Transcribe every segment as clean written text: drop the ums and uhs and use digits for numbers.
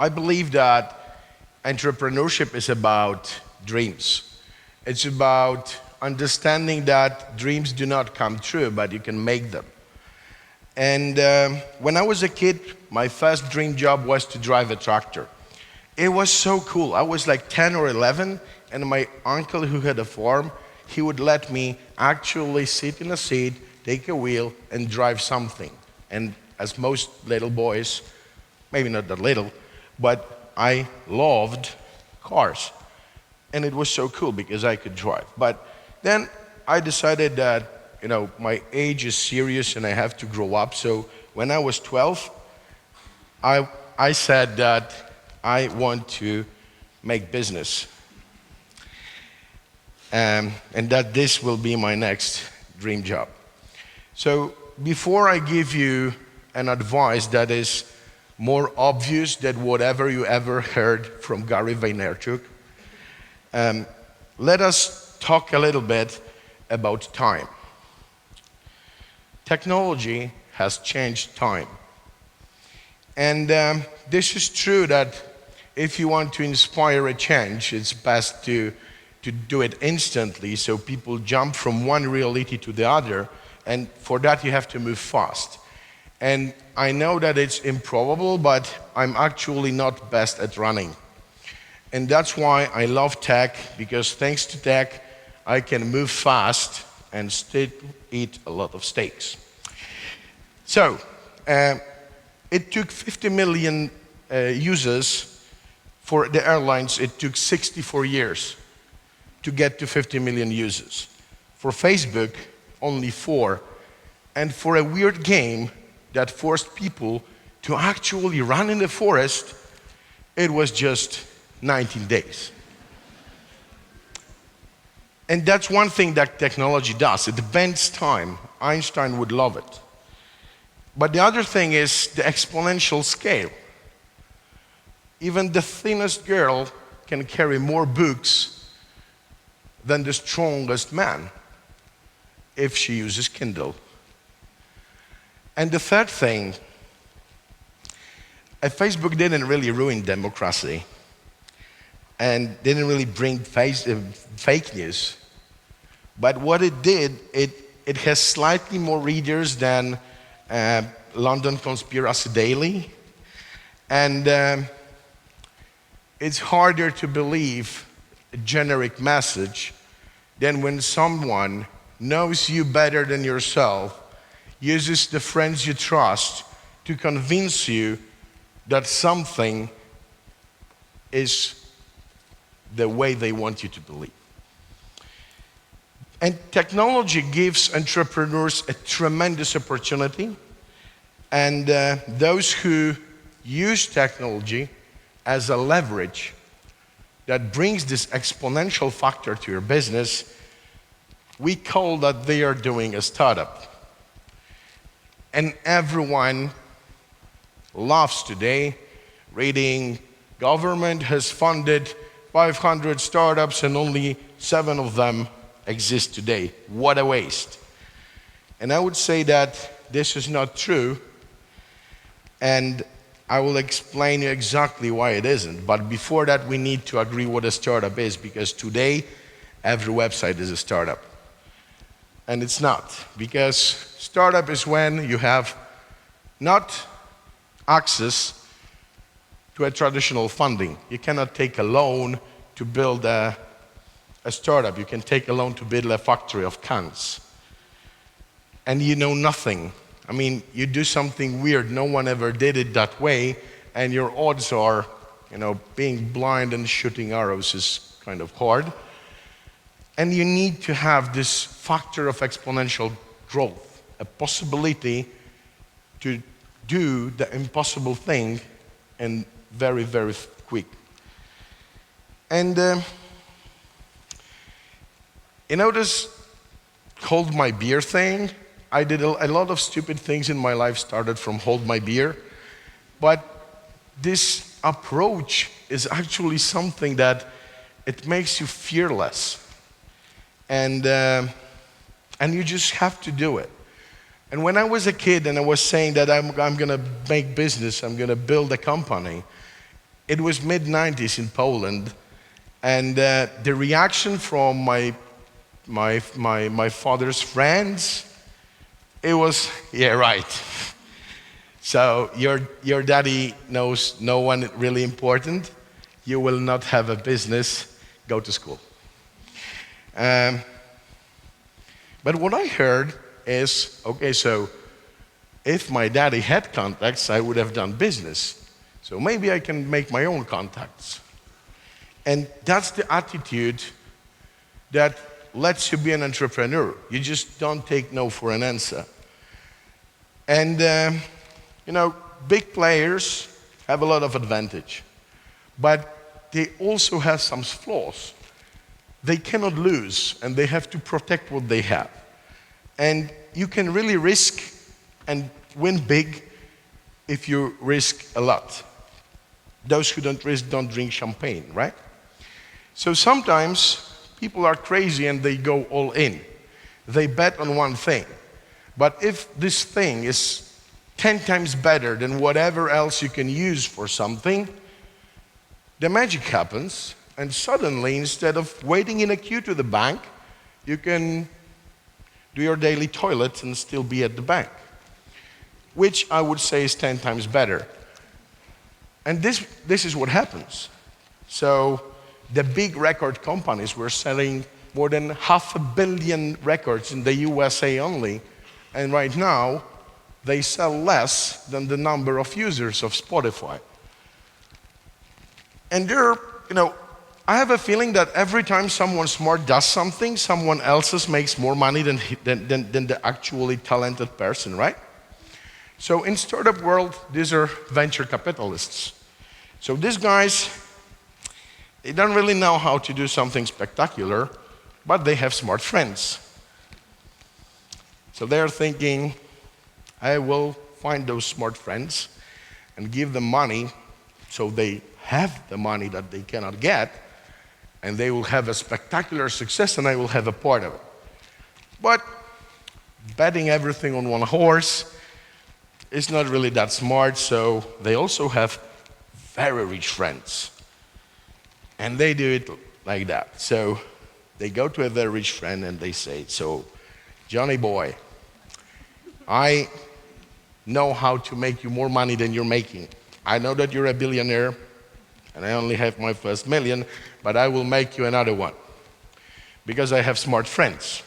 I believe that entrepreneurship is about dreams. It's about understanding that dreams do not come true, but you can make them. And when I was a kid, my first dream job was to drive a tractor. It was so cool. I was like 10 or 11, and my uncle who had a farm, he would let me actually sit in a seat, take a wheel, and drive something. And as most little boys, maybe not that little, but I loved cars. And it was so cool because I could drive. But then I decided that, my age is serious and I have to grow up. So when I was 12, I said that I want to make business. And that this will be my next dream job. So before I give you an advice that is more obvious than whatever you ever heard from Gary Vaynerchuk, let us talk a little bit about time. Technology has changed time. And this is true that if you want to inspire a change, it's best to do it instantly, so people jump from one reality to the other, and for that you have to move fast. And I know that it's improbable, but I'm actually not best at running. And that's why I love tech, because thanks to tech, I can move fast and still eat a lot of steaks. So, it took 50 million users. For the airlines, it took 64 years to get to 50 million users. For Facebook, only 4. And for a weird game that forced people to actually run in the forest, it was just 19 days. And that's one thing that technology does. It bends time. Einstein would love it. But the other thing is the exponential scale. Even the thinnest girl can carry more books than the strongest man if she uses Kindle. And the third thing, Facebook didn't really ruin democracy and didn't really bring fake news. But what it did, it has slightly more readers than London Conspiracy Daily. And it's harder to believe a generic message than when someone knows you better than yourself, uses the friends you trust to convince you that something is the way they want you to believe. And technology gives entrepreneurs a tremendous opportunity, and those who use technology as a leverage that brings this exponential factor to your business, we call that they are doing a startup. And everyone loves today reading government has funded 500 startups and only 7 of them exist today. What a waste. And I would say that this is not true, and I will explain you exactly why it isn't. But before that, we need to agree what a startup is, because today, every website is a startup. And it's not, because startup is when you have not access to a traditional funding. You cannot take a loan to build a startup. You can take a loan to build a factory of cans. And you know nothing. I mean, you do something weird, no one ever did it that way, and your odds are, being blind and shooting arrows is kind of hard. And you need to have this factor of exponential growth, a possibility to do the impossible thing and very, very quick. And this hold my beer thing, I did a lot of stupid things in my life started from hold my beer, but this approach is actually something that it makes you fearless, and you just have to do it. And when I was a kid and I was saying that I'm gonna make business, I'm gonna build a company, It was mid-90s in Poland, and the reaction from my father's friends, it was, yeah, right. So your daddy knows no one really important. You will not have a business. Go to school. But what I heard is, okay, so if my daddy had contacts, I would have done business. So maybe I can make my own contacts. And that's the attitude that lets you be an entrepreneur. You just don't take no for an answer. And, big players have a lot of advantage. But they also have some flaws. They cannot lose, and they have to protect what they have. And you can really risk and win big if you risk a lot. Those who don't risk don't drink champagne, right? So sometimes people are crazy and they go all in. They bet on one thing. But if this thing is 10 times better than whatever else you can use for something, the magic happens, and suddenly, instead of waiting in a queue to the bank, you can do your daily toilet and still be at the bank, which I would say is 10 times better. And this is what happens. So the big record companies were selling more than 500 million records in the USA only, and right now they sell less than the number of users of Spotify. And I have a feeling that every time someone smart does something, someone else makes more money than the actually talented person, right? So in startup world, these are venture capitalists. So these guys, they don't really know how to do something spectacular, but they have smart friends. So they're thinking, I will find those smart friends and give them money so they have the money that they cannot get, and they will have a spectacular success, and I will have a part of it. But betting everything on one horse is not really that smart, so they also have very rich friends. And they do it like that. So they go to a very rich friend and they say, so Johnny boy, I know how to make you more money than you're making. I know that you're a billionaire and I only have my first million, but I will make you another one because I have smart friends.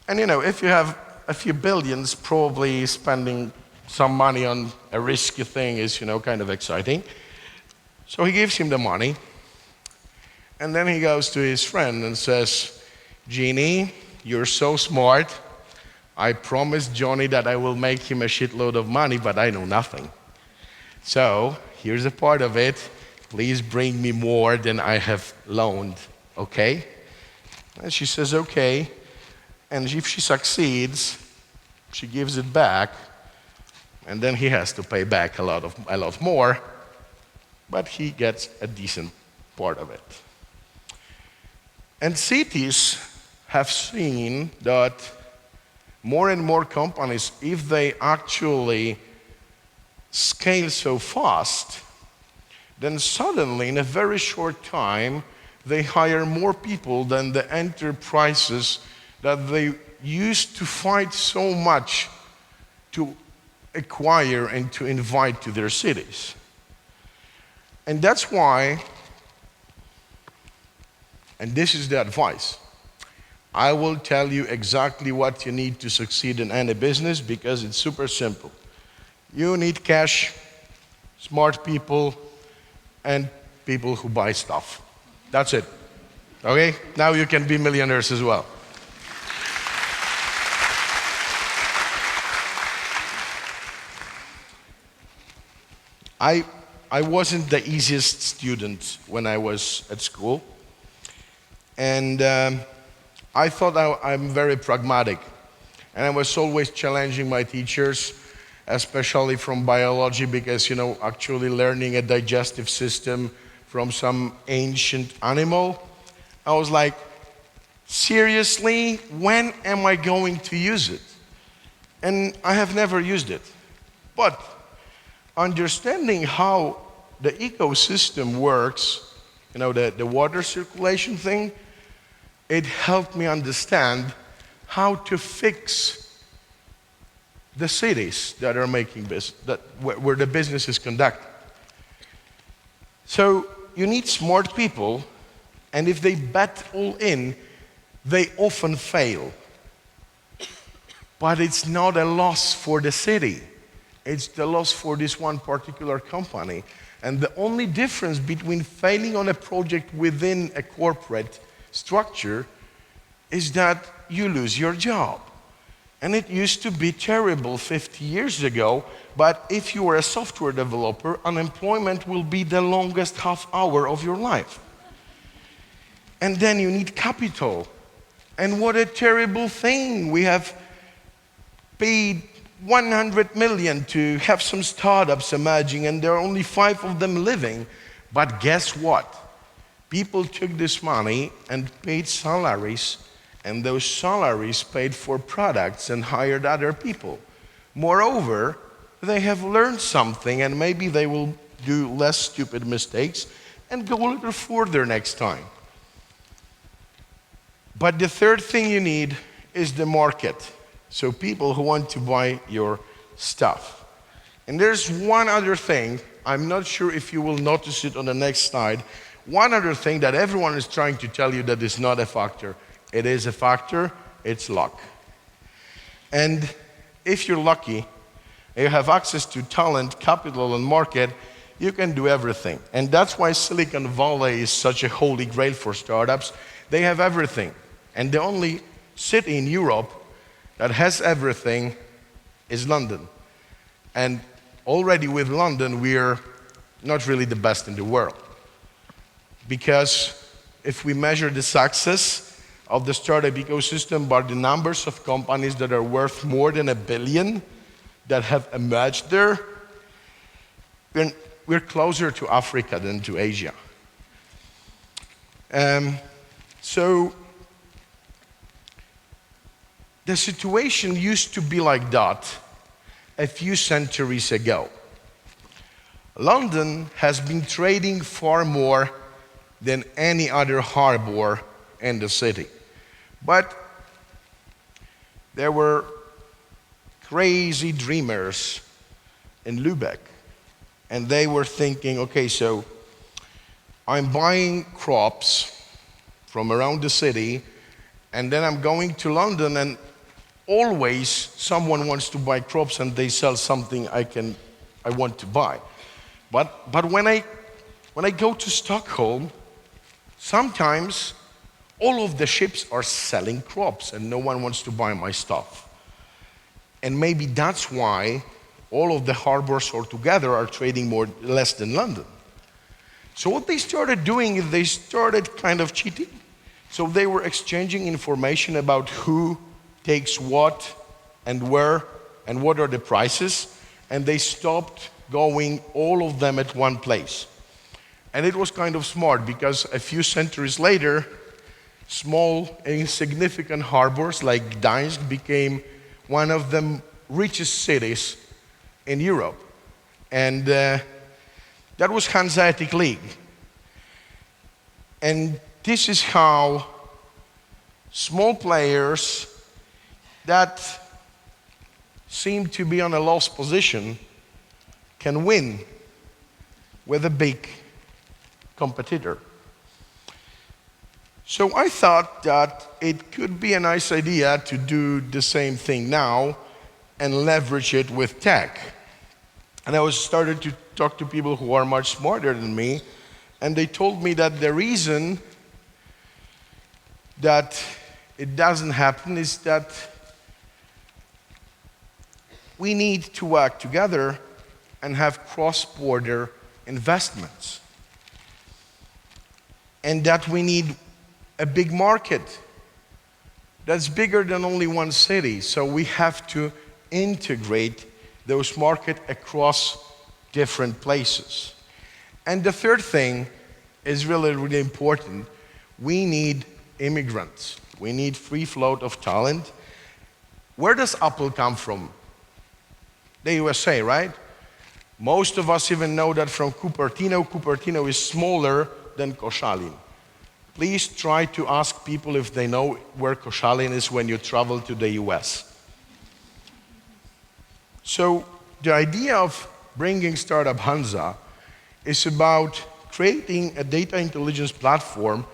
And if you have a few billions, probably spending some money on a risky thing is, kind of exciting. So he gives him the money, and then he goes to his friend and says, Jeannie, you're so smart. I promised Johnny that I will make him a shitload of money, but I know nothing. So here's a part of it. Please bring me more than I have loaned, okay? And she says, okay. And if she succeeds, she gives it back, and then he has to pay back a lot more, but he gets a decent part of it. And cities have seen that more and more companies, if they actually scale so fast, then suddenly in a very short time, they hire more people than the enterprises that they used to fight so much to acquire and to invite to their cities. And that's why, and this is the advice, I will tell you exactly what you need to succeed in any business because it's super simple. You need cash, smart people, and people who buy stuff. That's it. Okay? Now you can be millionaires as well. I wasn't the easiest student when I was at school. And I thought I'm very pragmatic. And I was always challenging my teachers, especially from biology, because, actually learning a digestive system from some ancient animal, I was like, seriously, when am I going to use it? And I have never used it. But understanding how the ecosystem works, the water circulation thing, it helped me understand how to fix the cities that are making business, where the business is conducted. So you need smart people, and if they bet all in, they often fail. But it's not a loss for the city. It's the loss for this one particular company. And the only difference between failing on a project within a corporate structure is that you lose your job. And it used to be terrible 50 years ago, but if you are a software developer, unemployment will be the longest half hour of your life. And then you need capital. And what a terrible thing. We have paid 100 million to have some startups emerging, and there are only 5 of them living. But guess what? People took this money and paid salaries, and those salaries paid for products and hired other people. Moreover, they have learned something, and maybe they will do less stupid mistakes and go a little further next time. But the third thing you need is the market. So people who want to buy your stuff. And there's one other thing, I'm not sure if you will notice it on the next slide, one other thing that everyone is trying to tell you that is not a factor. It is a factor, it's luck. And if you're lucky, you have access to talent, capital, and market, you can do everything. And that's why Silicon Valley is such a holy grail for startups. They have everything. And the only city in Europe that has everything is London. And already with London, we're not really the best in the world. Because if we measure the success of the startup ecosystem by the numbers of companies that are worth more than $1 billion that have emerged there, we're closer to Africa than to Asia. So the situation used to be like that a few centuries ago. London has been trading far more than any other harbor in the city. But there were crazy dreamers in Lübeck, and they were thinking, okay, so I'm buying crops from around the city, and then I'm going to London, and always someone wants to buy crops and they sell something I want to buy. But when I go to Stockholm, sometimes all of the ships are selling crops and no one wants to buy my stuff. And maybe that's why all of the harbors altogether are trading less than London. So what they started doing is they started kind of cheating. So they were exchanging information about who takes what and where and what are the prices, and they stopped going all of them at one place. And it was kind of smart because a few centuries later, small insignificant harbors like Gdańsk became one of the richest cities in Europe. And that was Hanseatic League. And this is how small players that seem to be on a lost position can win with a big competitor. So I thought that it could be a nice idea to do the same thing now and leverage it with tech. And I started to talk to people who are much smarter than me, and they told me that the reason that it doesn't happen is that we need to work together and have cross-border investments. And that we need a big market that's bigger than only one city. So we have to integrate those markets across different places. And the third thing is really, really important. We need immigrants. We need free flow of talent. Where does Apple come from? The USA, right? Most of us even know that from Cupertino. Cupertino is smaller than Koszalin. Please try to ask people if they know where Koszalin is when you travel to the US. So the idea of bringing Startup HANSA is about creating a data intelligence platform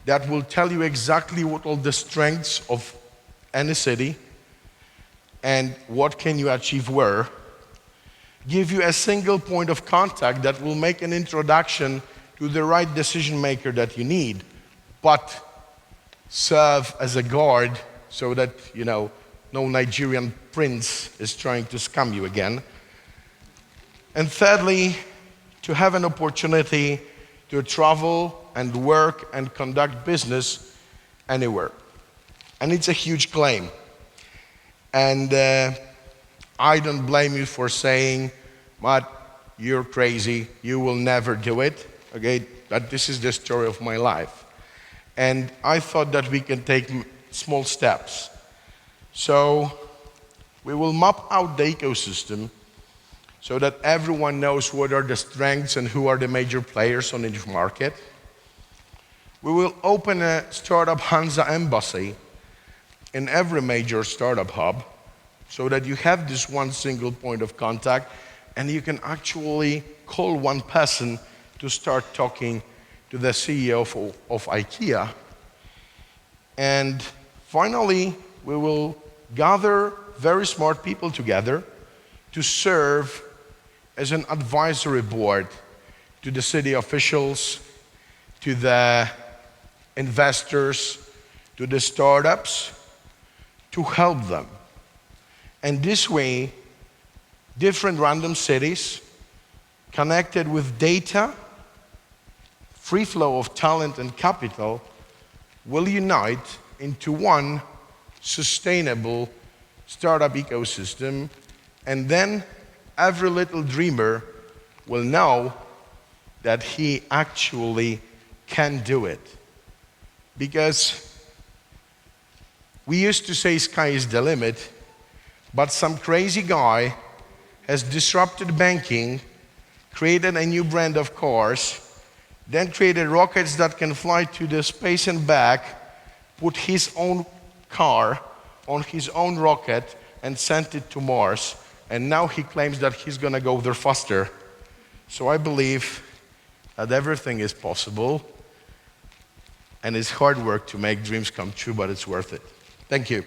that will tell you exactly what all the strengths of any city and what can you achieve where, give you a single point of contact that will make an introduction to the right decision maker that you need, but serve as a guard so that, no Nigerian prince is trying to scam you again. And thirdly, to have an opportunity to travel and work and conduct business anywhere. And it's a huge claim. And I don't blame you for saying, Matt, you're crazy, you will never do it. Okay, that this is the story of my life. And I thought that we can take small steps. So we will map out the ecosystem so that everyone knows what are the strengths and who are the major players on each market. We will open a Startup HANSA embassy in every major startup hub so that you have this one single point of contact and you can actually call one person to start talking to the CEO of IKEA. And finally, we will gather very smart people together to serve as an advisory board to the city officials, to the investors, to the startups, to help them. And this way, different random cities connected with data, free flow of talent and capital will unite into one sustainable startup ecosystem, and then every little dreamer will know that he actually can do it. Because we used to say sky is the limit, but some crazy guy has disrupted banking, created a new brand of cars, then created rockets that can fly to the space and back, put his own car on his own rocket and sent it to Mars. And now he claims that he's going to go there faster. So I believe that everything is possible. And it's hard work to make dreams come true, but it's worth it. Thank you.